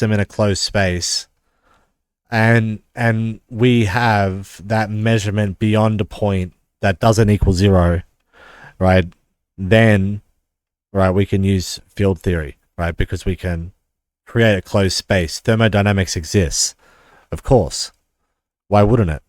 system in a closed space, and we have that measurement beyond a point that doesn't equal zero, right? Then, right, we can use field theory, right? Because we can create a closed space. Thermodynamics exists, of course. Why wouldn't it?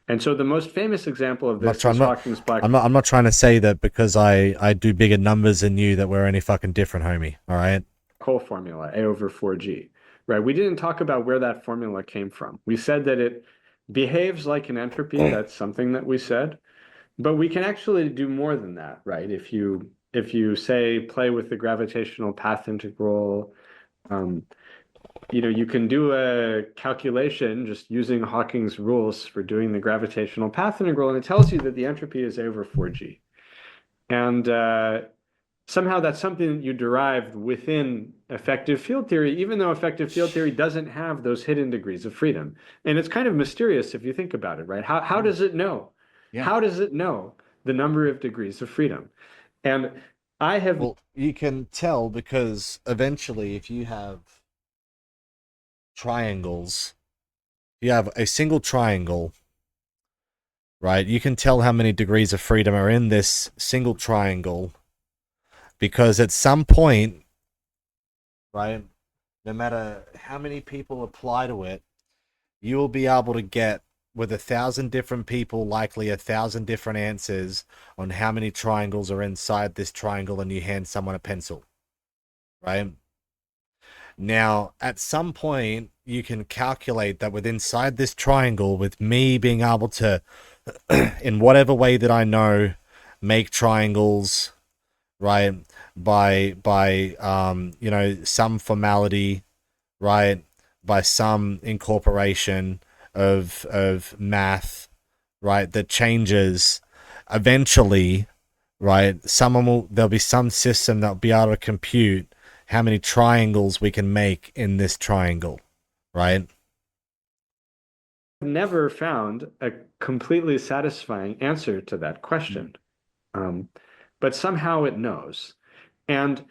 And so the most famous example of I'm not this trying. is Hawking's black. I'm not trying to say that because I do bigger numbers than you that we're any fucking different, homie. All right. Hole formula, A over 4G, right? We didn't talk about where that formula came from. We said that it behaves like an entropy. That's something that we said, but we can actually do more than that, right? If you say play with the gravitational path integral, um, you can do a calculation just using Hawking's rules for doing the gravitational path integral, and it tells you that the entropy is A over 4G. And somehow that's something that you derived within effective field theory, even though effective field theory doesn't have those hidden degrees of freedom. And it's kind of mysterious if you think about it, right? How does it know? Yeah. How does it know the number of degrees of freedom? And I have Well, you can tell because eventually, if you have triangles, you have a single triangle, right? You can tell how many degrees of freedom are in this single triangle because at some point, right, no matter how many people apply to it, you will be able to get with 1,000 different people, likely 1,000 different answers on how many triangles are inside this triangle, and you hand someone a pencil, right? Now, at some point, you can calculate that with inside this triangle, with me being able to, in whatever way that I know, make triangles, right? By some formality, right? By some incorporation of math, right? That changes eventually, right? There'll be some system that'll be able to compute how many triangles we can make in this triangle, right? never found a completely satisfying answer to that question. Um, but somehow it knows. And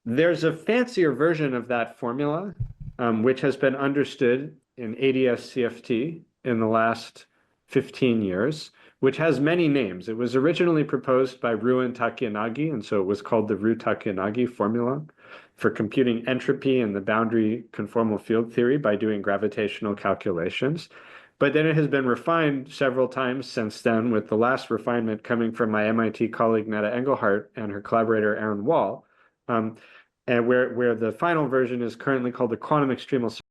there's a fancier version of that formula, which has been understood in ADS-CFT in the last 15 years, which has many names. It was originally proposed by Ryu and Takeyanagi, and so it was called the Ryu-Takeyanagi formula for computing entropy in the boundary conformal field theory by doing gravitational calculations. But then it has been refined several times since then, with the last refinement coming from my MIT colleague Netta Engelhardt and her collaborator Aaron Wall, and where the final version is currently called the quantum extremal